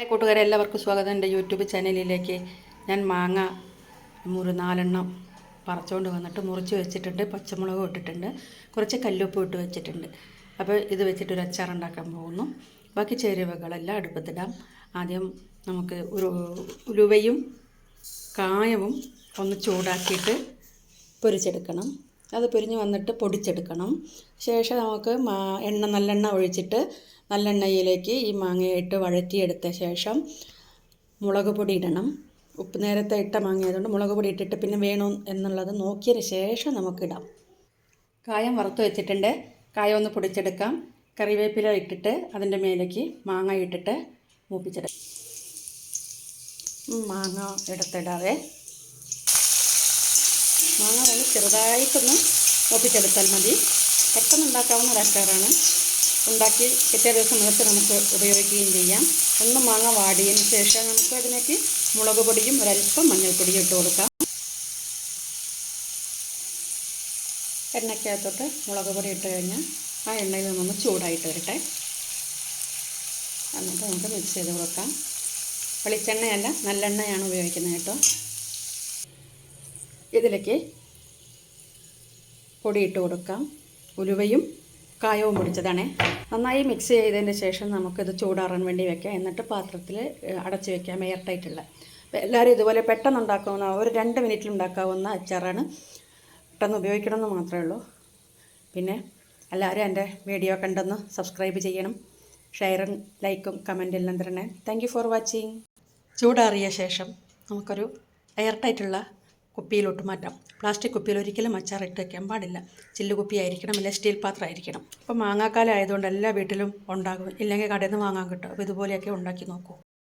കൂട്ടുകാരെ എല്ലാവർക്കും സ്വാഗതം. എൻ്റെ യൂട്യൂബ് ചാനലിലേക്ക് ഞാൻ മാങ്ങ 4 പറിച്ചുകൊണ്ട് വന്നിട്ട് മുറിച്ച് വെച്ചിട്ടുണ്ട്. പച്ചമുളകും ഇട്ടിട്ടുണ്ട്, കുറച്ച് കല്ലുപ്പ് ഇട്ട് വെച്ചിട്ടുണ്ട്. അപ്പോൾ ഇത് വെച്ചിട്ടൊരു അച്ചാർ ഉണ്ടാക്കാൻ പോകുന്നു. ബാക്കി ചേരുവകളെല്ലാം അടുപ്പത്തിടാം. ആദ്യം നമുക്ക് ഉലുവയും കായവും ഒന്ന് ചൂടാക്കിയിട്ട് പൊരിച്ചെടുക്കണം. അത് പൊരിഞ്ഞ് വന്നിട്ട് പൊടിച്ചെടുക്കണം. ശേഷം നമുക്ക് നല്ലെണ്ണ ഒഴിച്ചിട്ട് നല്ലെണ്ണയിലേക്ക് ഈ മാങ്ങയിട്ട് വഴറ്റിയെടുത്ത ശേഷം മുളക് പൊടി ഇടണം. ഉപ്പ് നേരത്തെ ഇട്ട മാങ്ങയായതുകൊണ്ട് മുളക് പൊടി ഇട്ടിട്ട് പിന്നെ വേണം എന്നുള്ളത് നോക്കിയതിന് ശേഷം നമുക്കിടാം. കായം വറുത്ത് വെച്ചിട്ടുണ്ട്. കായം ഒന്ന് പൊടിച്ചെടുക്കാം. കറിവേപ്പില ഇട്ടിട്ട് അതിൻ്റെ മേലേക്ക് മാങ്ങ ഇട്ടിട്ട് മൂപ്പിച്ചെടുക്കാം. മാങ്ങ എടുത്തിടാവേ. മാങ്ങ നല്ല ചെറുതായിട്ടൊന്ന് മൂപ്പിച്ചെടുത്താൽ മതി. പെട്ടെന്ന് ഉണ്ടാക്കാവുന്ന ഒരു അച്ചാറാണ്. ഉണ്ടാക്കി പിറ്റേ ദിവസം മുതൽ നമുക്ക് ഉപയോഗിക്കുകയും ചെയ്യാം. ഒന്ന് മാങ്ങ വാടിയതിന് ശേഷം നമുക്ക് അതിലേക്ക് മുളക് പൊടിയും ഒരൽപ്പം മഞ്ഞൾപ്പൊടിയും ഇട്ട് കൊടുക്കാം. എണ്ണയ്ക്കകത്തോട്ട് മുളക് പൊടി ഇട്ട് കഴിഞ്ഞാൽ ആ എണ്ണയിൽ നിന്നൊന്ന് ചൂടായിട്ട് വരട്ടെ. എന്നിട്ട് നമുക്ക് മിക്സ് ചെയ്ത് കൊടുക്കാം. വെളിച്ചെണ്ണയല്ല, നല്ലെണ്ണയാണ് ഉപയോഗിക്കുന്നത് കേട്ടോ. ഇതിലേക്ക് പൊടിയിട്ട് കൊടുക്കാം. ഉലുവയും കായവും പൊടിച്ചതാണ്. നന്നായി മിക്സ് ചെയ്തതിന് ശേഷം നമുക്കിത് ചൂടാറാൻ വേണ്ടി വെക്കാം. എന്നിട്ട് പാത്രത്തിൽ അടച്ച് വെക്കാം, എയർ ടൈറ്റുള്ള. എല്ലാവരും ഇതുപോലെ പെട്ടെന്ന് ഉണ്ടാക്കാവുന്ന, ഒരു 2 മിനിറ്റിൽ ഉണ്ടാക്കാവുന്ന അച്ചാറാണ്. പെട്ടെന്ന് ഉപയോഗിക്കണമെന്ന് മാത്രമേ ഉള്ളൂ. പിന്നെ എല്ലാവരും എൻ്റെ വീഡിയോ കണ്ടൊന്ന് സബ്സ്ക്രൈബ് ചെയ്യണം. ഷെയറും ലൈക്കും കമൻറ്റും എല്ലാം തരണേ. Thank you for watching. ചൂടാറിയ ശേഷം നമുക്കൊരു എയർ ടൈറ്റുള്ള കുപ്പിയിലോട്ട് മാറ്റാം. പ്ലാസ്റ്റിക് കുപ്പിയിൽ ഒരിക്കലും അച്ചാർ ഇട്ട് വയ്ക്കാൻ പാടില്ല. ചില്ല് കുപ്പി ആയിരിക്കണം, അല്ലെങ്കിൽ സ്റ്റീൽ പാത്രം ആയിരിക്കണം. അപ്പോൾ മാങ്ങാക്കാലം ആയതുകൊണ്ട് എല്ലാ വീട്ടിലും ഉണ്ടാകും. ഇല്ലെങ്കിൽ കടയിൽ നിന്ന് വാങ്ങാൻ കിട്ടും. അപ്പോൾ ഇതുപോലെയൊക്കെ ഉണ്ടാക്കി നോക്കൂ.